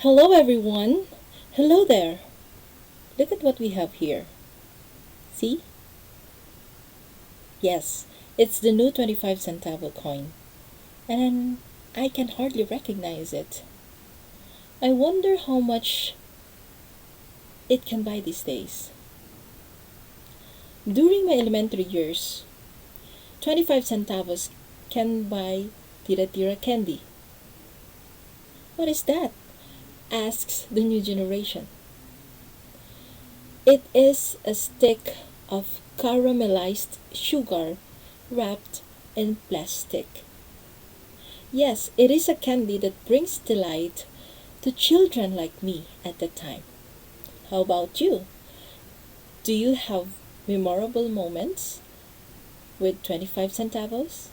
Hello, everyone. Hello there. Look at what we have here. See? Yes, it's the new 25 centavo coin. And I can hardly recognize it. I wonder how much it can buy these days. During my elementary years, 25 centavos can buy tira-tira candy. What is that? Asks the new generation. It is a stick of caramelized sugar wrapped in plastic. Yes, it is a candy that brings delight to children like me at the time. How about you? Do you have memorable moments with 25 centavos?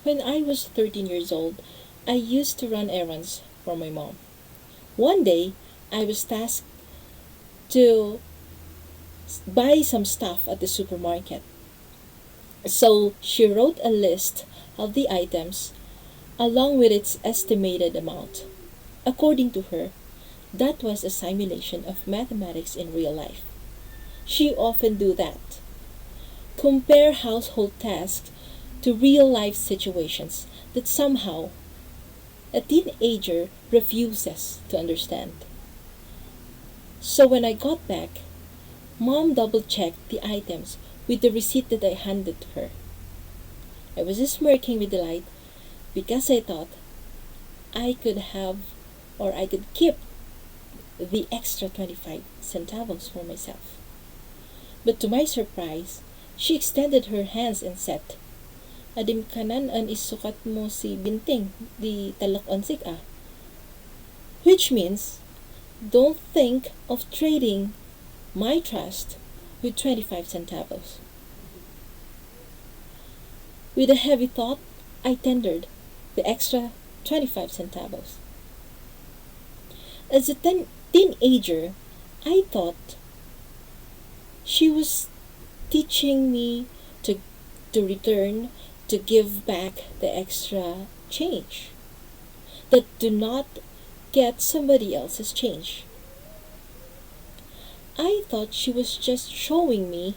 When I was 13 years old, I used to run errands for my mom. One day, I was tasked to buy some stuff at the supermarket. So she wrote a list of the items along with its estimated amount. According to her, that was a simulation of mathematics in real life. She often do that. Compare household tasks to real life situations that somehow a teenager refuses to understand. So when I got back, Mom double-checked the items with the receipt that I handed to her. I was smirking with delight because I thought I could have or I could keep the extra 25 centavos for myself. But to my surprise, she extended her hands and said, "Adim kanan an isukat mo si binting, di talak-onsik ah." Which means, don't think of trading my trust with 25 centavos. With a heavy thought, I tendered the extra 25 centavos. As a teenager, I thought she was teaching me to return, to give back the extra change. That do not get somebody else's change. I thought she was just showing me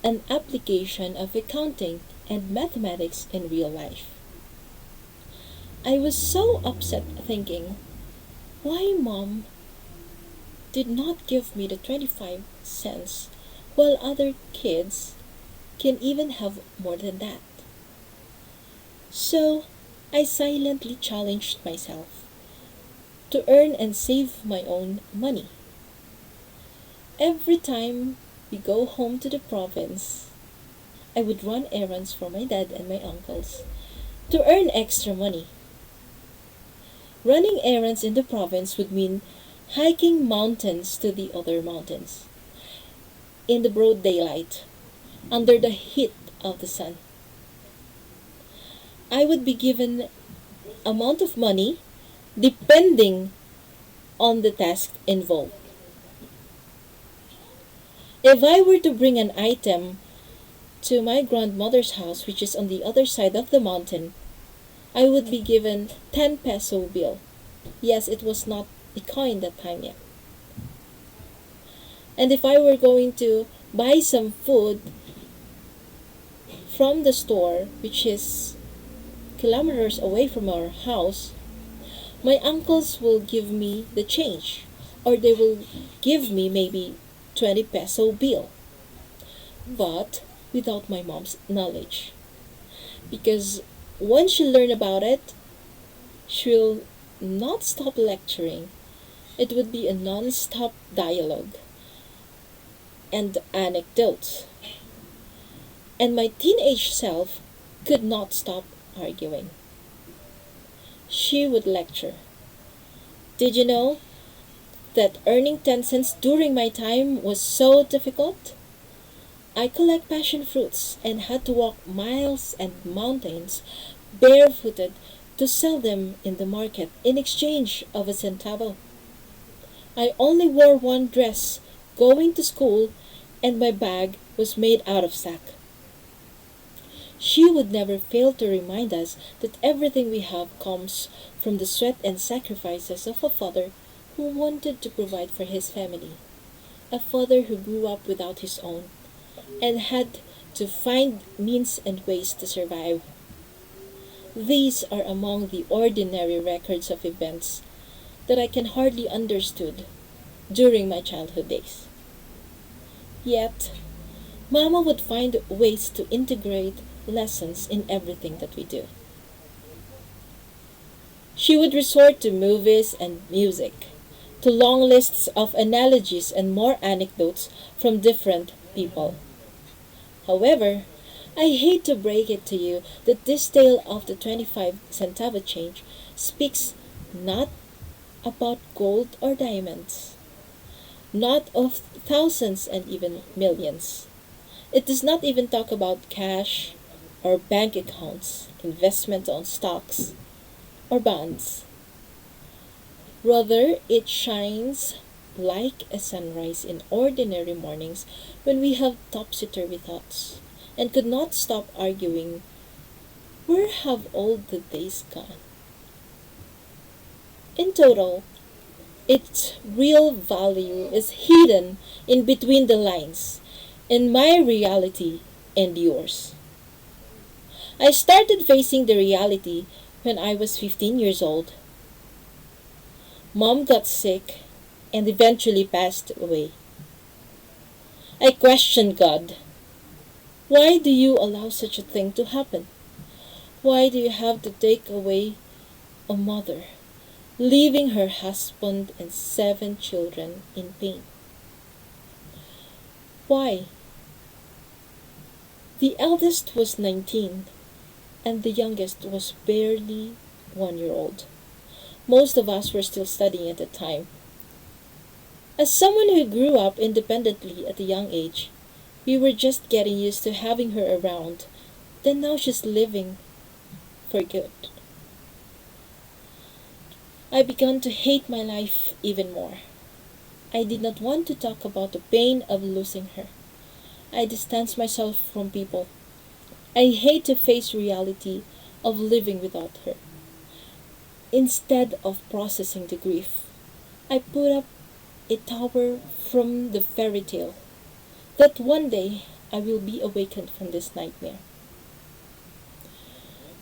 an application of accounting and mathematics in real life. I was so upset thinking, why Mom did not give me the 25 cents while other kids can even have more than that. So I silently challenged myself to earn and save my own money. Every time we go home to the province, I would run errands for my dad and my uncles to earn extra money. Running errands in the province would mean hiking mountains to the other mountains in the broad daylight, under the heat of the sun. I would be given amount of money depending on the task involved. If I were to bring an item to my grandmother's house, which is on the other side of the mountain, I would be given 10 peso bill. Yes, it was not a coin that time yet. And if I were going to buy some food from the store, which is kilometers away from our house, my uncles will give me the change, or they will give me maybe 20 peso bill, but without my mom's knowledge. Because once she learn about it, she'll not stop lecturing. It would be a non-stop dialogue and anecdotes. And my teenage self could not stop arguing. She would lecture. Did you know that earning 10 cents during my time was so difficult? I collect passion fruits and had to walk miles and mountains barefooted to sell them in the market in exchange of a centavo. I only wore one dress going to school and my bag was made out of sack. She would never fail to remind us that everything we have comes from the sweat and sacrifices of a father who wanted to provide for his family, a father who grew up without his own and had to find means and ways to survive. These are among the ordinary records of events that I can hardly understood during my childhood days. Yet, Mama would find ways to integrate lessons in everything that we do. She would resort to movies and music, to long lists of analogies and more anecdotes from different people. However, I hate to break it to you that this tale of the 25 centavo change speaks not about gold or diamonds, not of thousands and even millions. It does not even talk about cash or bank accounts, investment on stocks or bonds. Rather, it shines like a sunrise in ordinary mornings when we have topsy-turvy thoughts and could not stop arguing, where have all the days gone? In total, its real value is hidden in between the lines, in my reality and yours. I started facing the reality when I was 15 years old. Mom got sick and eventually passed away. I questioned God. Why do you allow such a thing to happen? Why do you have to take away a mother, leaving her husband and 7 children in pain? Why? The eldest was 19 and the youngest was barely 1 year old. Most of us were still studying at the time. As someone who grew up independently at a young age, we were just getting used to having her around. Then now she's living for good. I began to hate my life even more. I did not want to talk about the pain of losing her. I distanced myself from people. I hate to face reality of living without her. Instead of processing the grief, I put up a tower from the fairy tale that one day I will be awakened from this nightmare.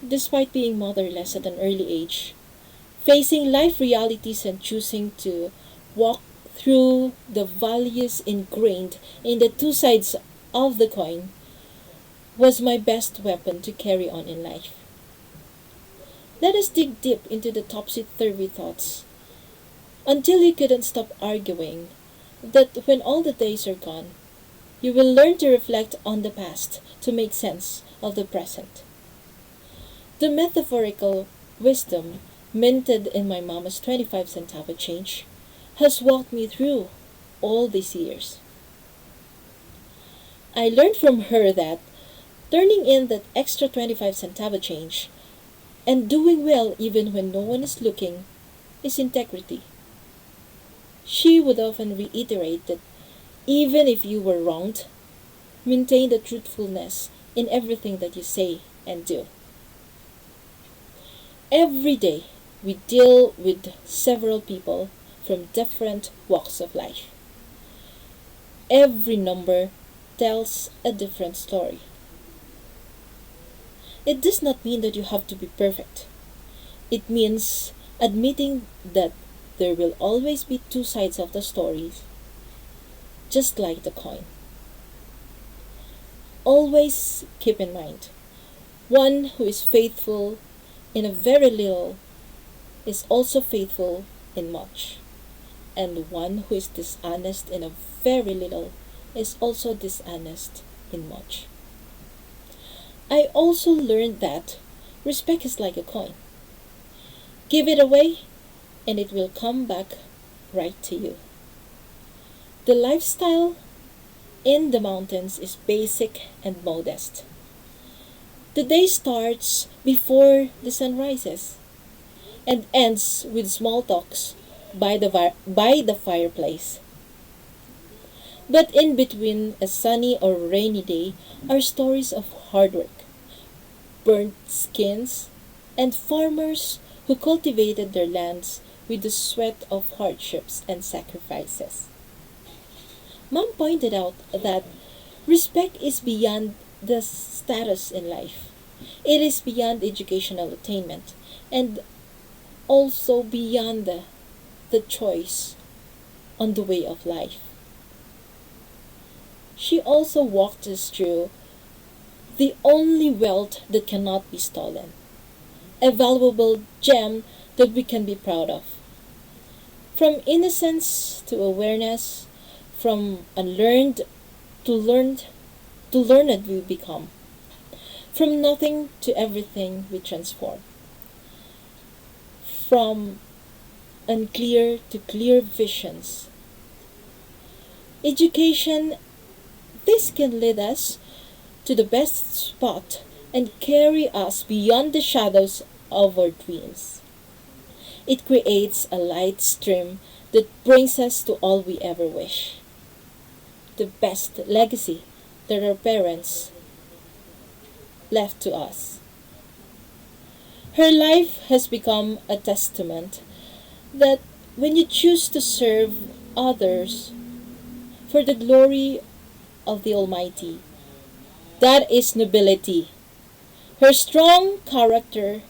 Despite being motherless at an early age, facing life realities and choosing to walk through the values ingrained in the two sides of the coin was my best weapon to carry on in life. Let us dig deep into the topsy-turvy thoughts until you couldn't stop arguing that when all the days are gone, you will learn to reflect on the past to make sense of the present. The metaphorical wisdom minted in my mama's 25 centavo change has walked me through all these years. I learned from her that turning in that extra 25 centavo change and doing well even when no one is looking is integrity. She would often reiterate that even if you were wronged, maintain the truthfulness in everything that you say and do. Every day, we deal with several people from different walks of life. Every number tells a different story. It does not mean that you have to be perfect. It means admitting that there will always be two sides of the story, just like the coin. Always keep in mind, one who is faithful in a very little is also faithful in much, and one who is dishonest in a very little is also dishonest in much. I also learned that respect is like a coin. Give it away, and it will come back right to you. The lifestyle in the mountains is basic and modest. The day starts before the sun rises and ends with small talks by the fireplace. But in between a sunny or rainy day are stories of hard work, burnt skins, and farmers who cultivated their lands with the sweat of hardships and sacrifices. Mom pointed out that respect is beyond the status in life. It is beyond educational attainment and also beyond the choice on the way of life. She also walked us through the only wealth that cannot be stolen, a valuable gem that we can be proud of. From innocence to awareness, from unlearned to learned to learned we become, from nothing to everything we transform, from unclear to clear visions. Education, this can lead us to the best spot and carry us beyond the shadows of our dreams. It creates a light stream that brings us to all we ever wish. The best legacy that our parents left to us. Her life has become a testament that when you choose to serve others for the glory of the Almighty, that is nobility. Her strong character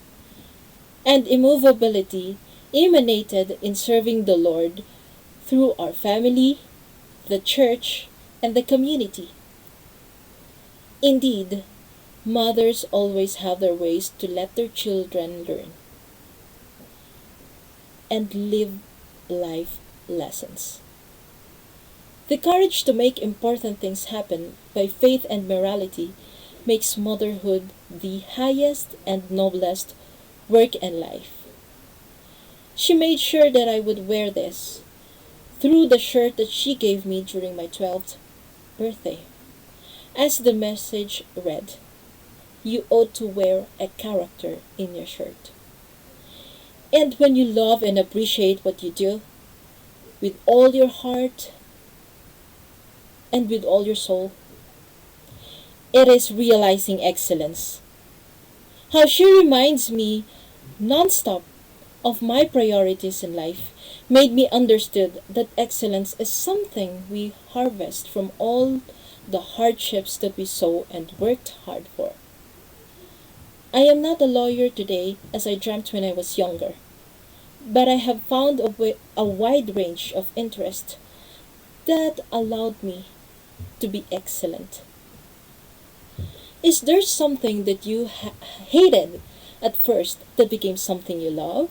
and immovability emanated in serving the Lord through our family, the church, and the community. Indeed, mothers always have their ways to let their children learn and live life lessons. The courage to make important things happen by faith and morality makes motherhood the highest and noblest work in life. She made sure that I would wear this through the shirt that she gave me during my 12th birthday. As the message read, you ought to wear a character in your shirt. And when you love and appreciate what you do with all your heart and with all your soul, it is realizing excellence. How she reminds me nonstop of my priorities in life made me understood that excellence is something we harvest from all the hardships that we sow and worked hard for. I am not a lawyer today as I dreamt when I was younger, but I have found a wide range of interest that allowed me to be excellent. Is there something that you hated at first that became something you love?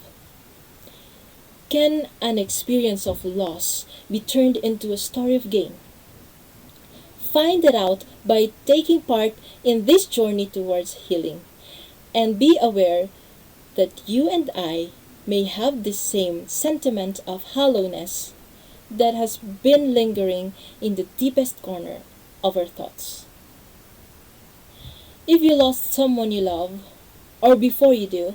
Can an experience of loss be turned into a story of gain? Find it out by taking part in this journey towards healing, and be aware that you and I may have the same sentiment of hollowness that has been lingering in the deepest corner of our thoughts. If you lost someone you love, or before you do,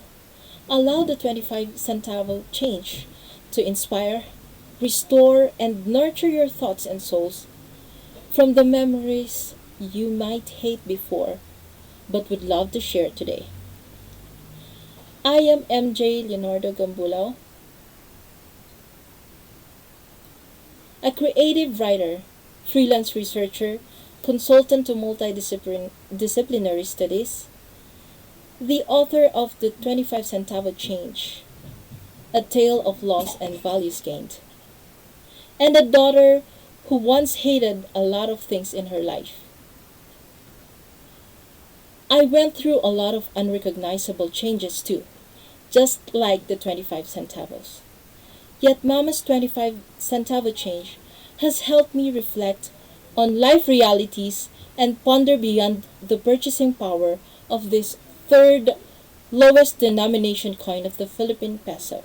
allow the 25 centavo change to inspire, restore, and nurture your thoughts and souls from the memories you might hate before but would love to share today. I am MJ Leonardo Gambulao, a creative writer, freelance researcher, consultant to multidisciplinary studies, the author of the 25 centavo change, a tale of loss and values gained, and a daughter who once hated a lot of things in her life. I went through a lot of unrecognizable changes too, just like the 25 centavos. Yet Mama's 25 centavo change has helped me reflect on life realities and ponder beyond the purchasing power of this third lowest denomination coin of the Philippine peso.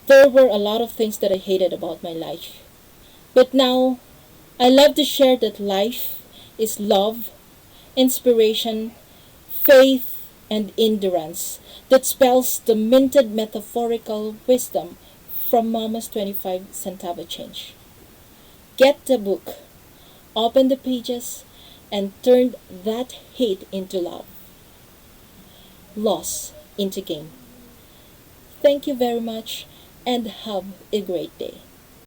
There were a lot of things that I hated about my life. But now, I love to share that life is love, inspiration, faith, and endurance that spells the minted metaphorical wisdom from Mama's 25 centavo change. Get the book, open the pages, and turned that hate into love, loss into gain. Thank you very much and have a great day.